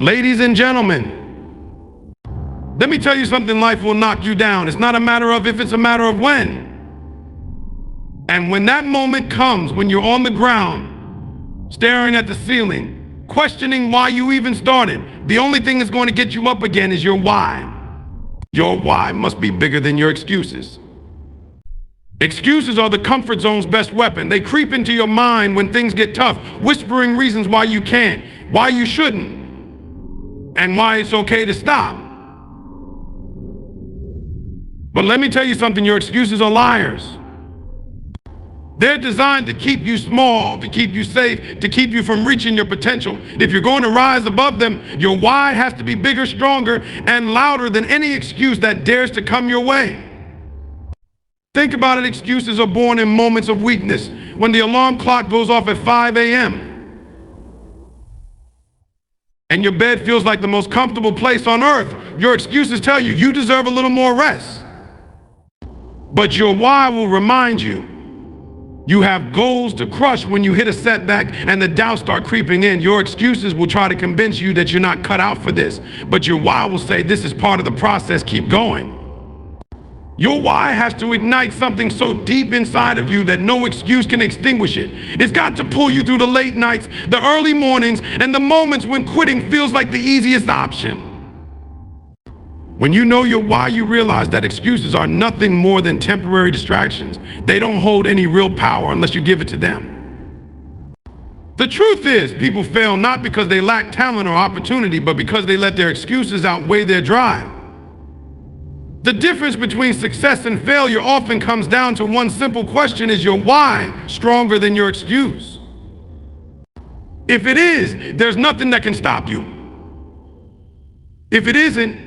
Ladies and gentlemen, let me tell you something, life will knock you down. It's not a matter of if, it's a matter of when. And when that moment comes, when you're on the ground, staring at the ceiling, questioning why you even started, the only thing that's going to get you up again is your why. Your why must be bigger than your excuses. Excuses are the comfort zone's best weapon. They creep into your mind when things get tough, whispering reasons why you can't, why you shouldn't, and why it's okay to stop. But let me tell you something, your excuses are liars. They're designed to keep you small, to keep you safe, to keep you from reaching your potential. If you're going to rise above them, your why has to be bigger, stronger, and louder than any excuse that dares to come your way. Think about it, excuses are born in moments of weakness, when the alarm clock goes off at 5 a.m. and your bed feels like the most comfortable place on earth. Your excuses tell you, you deserve a little more rest. But your why will remind you, you have goals to crush when you hit a setback and the doubts start creeping in. Your excuses will try to convince you that you're not cut out for this. But your why will say, this is part of the process, keep going. Your why has to ignite something so deep inside of you that no excuse can extinguish it. It's got to pull you through the late nights, the early mornings, and the moments when quitting feels like the easiest option. When you know your why, you realize that excuses are nothing more than temporary distractions. They don't hold any real power unless you give it to them. The truth is, people fail not because they lack talent or opportunity, but because they let their excuses outweigh their drive. The difference between success and failure often comes down to one simple question: is your why stronger than your excuse? If it is, there's nothing that can stop you. If it isn't,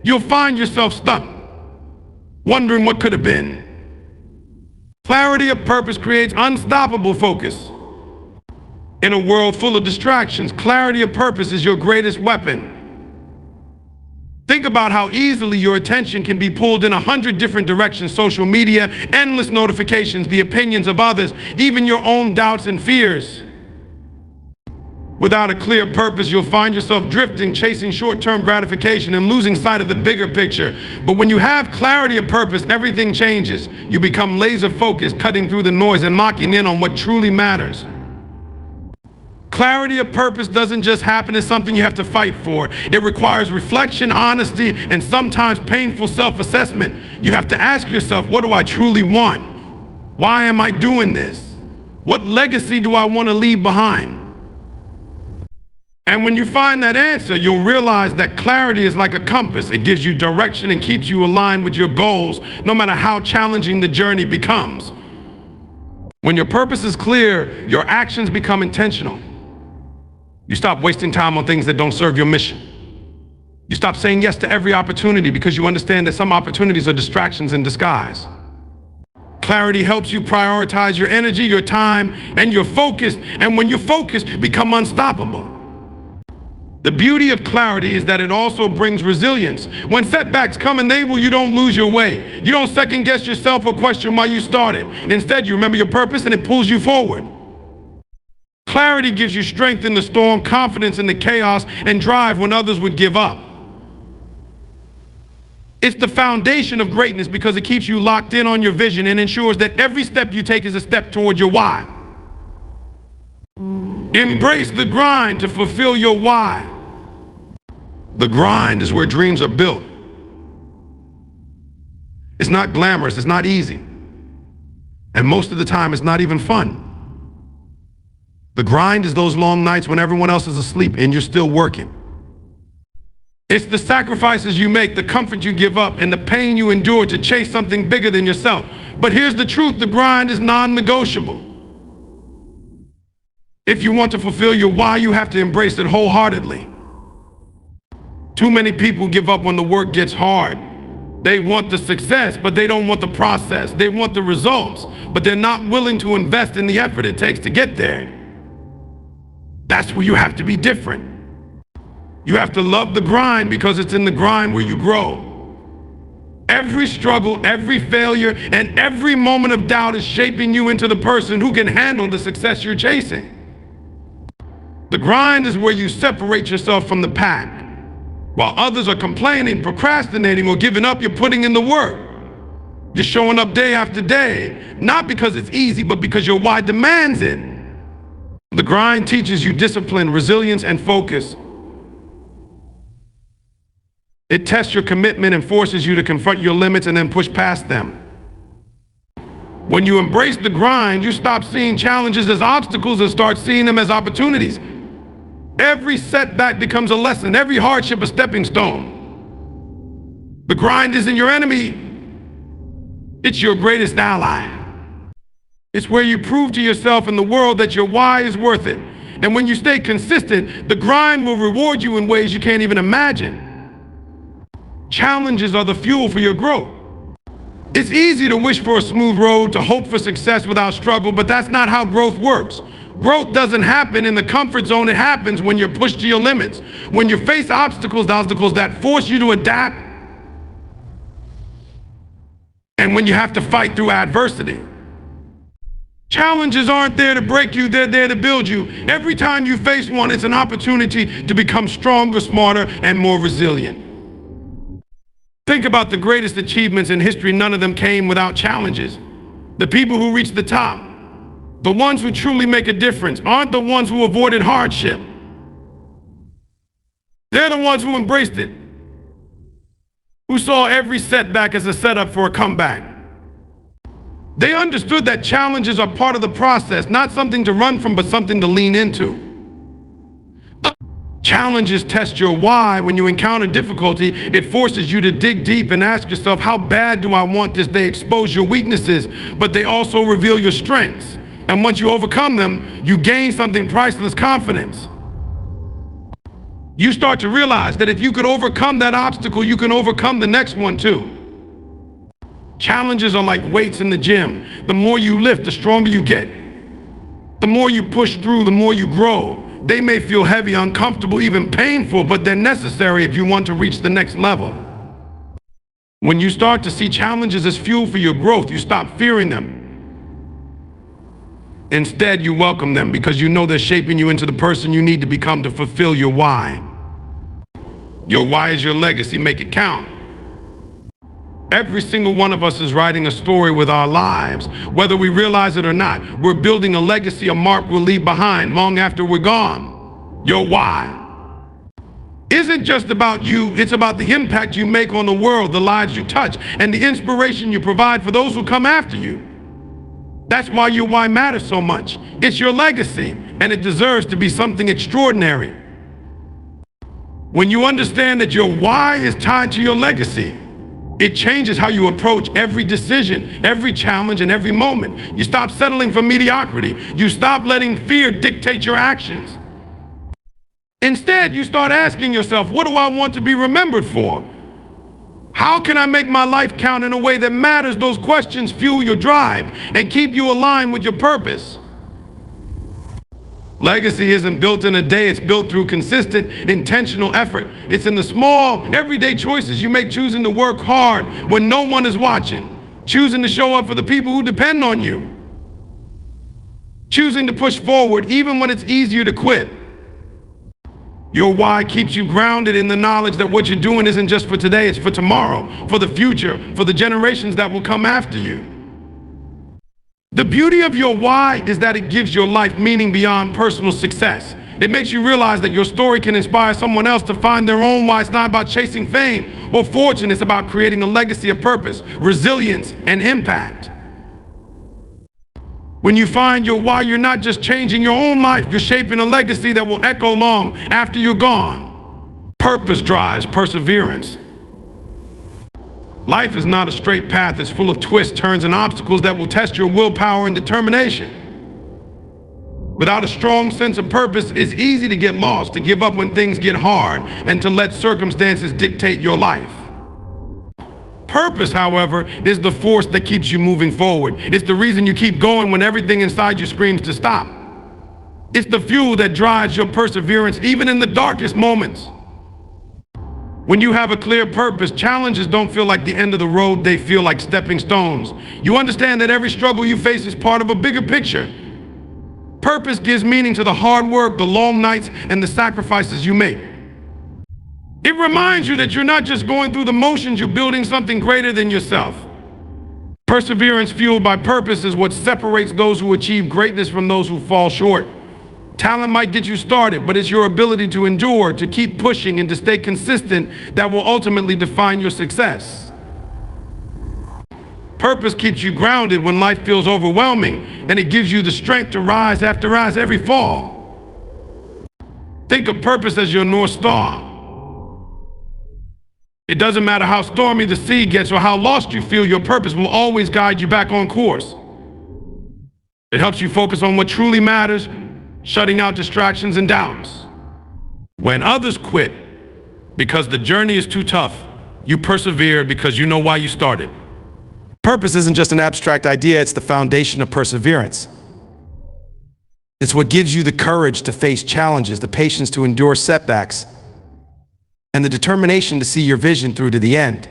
you'll find yourself stuck, wondering what could have been. Clarity of purpose creates unstoppable focus. In a world full of distractions, clarity of purpose is your greatest weapon. Think about how easily your attention can be pulled in 100 different directions: social media, endless notifications, the opinions of others, even your own doubts and fears. Without a clear purpose, you'll find yourself drifting, chasing short-term gratification and losing sight of the bigger picture. But when you have clarity of purpose, everything changes. You become laser-focused, cutting through the noise and locking in on what truly matters. Clarity of purpose doesn't just happen, it's something you have to fight for. It requires reflection, honesty, and sometimes painful self-assessment. You have to ask yourself, what do I truly want? Why am I doing this? What legacy do I want to leave behind? And when you find that answer, you'll realize that clarity is like a compass. It gives you direction and keeps you aligned with your goals, no matter how challenging the journey becomes. When your purpose is clear, your actions become intentional. You stop wasting time on things that don't serve your mission. You stop saying yes to every opportunity because you understand that some opportunities are distractions in disguise. Clarity helps you prioritize your energy, your time, and your focus. And when you're focused, become unstoppable. The beauty of clarity is that it also brings resilience. When setbacks come, enable you don't lose your way. You don't second guess yourself or question why you started. Instead, you remember your purpose and it pulls you forward. Clarity gives you strength in the storm, confidence in the chaos, and drive when others would give up. It's the foundation of greatness because it keeps you locked in on your vision and ensures that every step you take is a step toward your why. Embrace the grind to fulfill your why. The grind is where dreams are built. It's not glamorous, it's not easy. And most of the time, it's not even fun. The grind is those long nights when everyone else is asleep and you're still working. It's the sacrifices you make, the comfort you give up, and the pain you endure to chase something bigger than yourself. But here's the truth, the grind is non-negotiable. If you want to fulfill your why, you have to embrace it wholeheartedly. Too many people give up when the work gets hard. They want the success, but they don't want the process. They want the results, but they're not willing to invest in the effort it takes to get there. That's where you have to be different. You have to love the grind because it's in the grind where you grow. Every struggle, every failure, and every moment of doubt is shaping you into the person who can handle the success you're chasing. The grind is where you separate yourself from the pack. While others are complaining, procrastinating, or giving up, you're putting in the work. You're showing up day after day, not because it's easy, but because your why demands it. The grind teaches you discipline, resilience, and focus. It tests your commitment and forces you to confront your limits and then push past them. When you embrace the grind, you stop seeing challenges as obstacles and start seeing them as opportunities. Every setback becomes a lesson, every hardship a stepping stone. The grind isn't your enemy, it's your greatest ally. It's where you prove to yourself and the world that your why is worth it. And when you stay consistent, the grind will reward you in ways you can't even imagine. Challenges are the fuel for your growth. It's easy to wish for a smooth road, to hope for success without struggle, but that's not how growth works. Growth doesn't happen in the comfort zone. It happens when you're pushed to your limits, when you face obstacles that force you to adapt, and when you have to fight through adversity. Challenges aren't there to break you, they're there to build you. Every time you face one, it's an opportunity to become stronger, smarter, and more resilient. Think about the greatest achievements in history. None of them came without challenges. The people who reach the top, the ones who truly make a difference, aren't the ones who avoided hardship. They're the ones who embraced it, who saw every setback as a setup for a comeback. They understood that challenges are part of the process, not something to run from, but something to lean into. Challenges test your why. When you encounter difficulty, it forces you to dig deep and ask yourself, how bad do I want this? They expose your weaknesses, but they also reveal your strengths. And once you overcome them, you gain something priceless: confidence. You start to realize that if you could overcome that obstacle, you can overcome the next one too. Challenges are like weights in the gym. The more you lift, the stronger you get. The more you push through, the more you grow. They may feel heavy, uncomfortable, even painful, but they're necessary if you want to reach the next level. When you start to see challenges as fuel for your growth, you stop fearing them. Instead, you welcome them because you know they're shaping you into the person you need to become to fulfill your why. Your why is your legacy. Make it count. Every single one of us is writing a story with our lives. Whether we realize it or not, we're building a legacy, a mark we'll leave behind long after we're gone. Your why isn't just about you, it's about the impact you make on the world, the lives you touch, and the inspiration you provide for those who come after you. That's why your why matters so much. It's your legacy, and it deserves to be something extraordinary. When you understand that your why is tied to your legacy, it changes how you approach every decision, every challenge, and every moment. You stop settling for mediocrity. You stop letting fear dictate your actions. Instead, you start asking yourself, what do I want to be remembered for? How can I make my life count in a way that matters? Those questions fuel your drive and keep you aligned with your purpose. Legacy isn't built in a day, it's built through consistent, intentional effort. It's in the small, everyday choices you make, choosing to work hard when no one is watching, choosing to show up for the people who depend on you, choosing to push forward even when it's easier to quit. Your why keeps you grounded in the knowledge that what you're doing isn't just for today, it's for tomorrow, for the future, for the generations that will come after you. The beauty of your why is that it gives your life meaning beyond personal success. It makes you realize that your story can inspire someone else to find their own why. It's not about chasing fame or fortune. It's about creating a legacy of purpose, resilience, and impact. When you find your why, you're not just changing your own life. You're shaping a legacy that will echo long after you're gone. Purpose drives perseverance. Life is not a straight path. It's full of twists, turns, and obstacles that will test your willpower and determination. Without a strong sense of purpose, it's easy to get lost, to give up when things get hard, and to let circumstances dictate your life. Purpose, however, is the force that keeps you moving forward. It's the reason you keep going when everything inside you screams to stop. It's the fuel that drives your perseverance even in the darkest moments. When you have a clear purpose, challenges don't feel like the end of the road, they feel like stepping stones. You understand that every struggle you face is part of a bigger picture. Purpose gives meaning to the hard work, the long nights, and the sacrifices you make. It reminds you that you're not just going through the motions, you're building something greater than yourself. Perseverance fueled by purpose is what separates those who achieve greatness from those who fall short. Talent might get you started, but it's your ability to endure, to keep pushing, and to stay consistent that will ultimately define your success. Purpose keeps you grounded when life feels overwhelming, and it gives you the strength to rise after rise every fall. Think of purpose as your North Star. It doesn't matter how stormy the sea gets or how lost you feel, your purpose will always guide you back on course. It helps you focus on what truly matters, shutting out distractions and doubts. When others quit because the journey is too tough, you persevere because you know why you started. Purpose isn't just an abstract idea, it's the foundation of perseverance. It's what gives you the courage to face challenges, the patience to endure setbacks, and the determination to see your vision through to the end.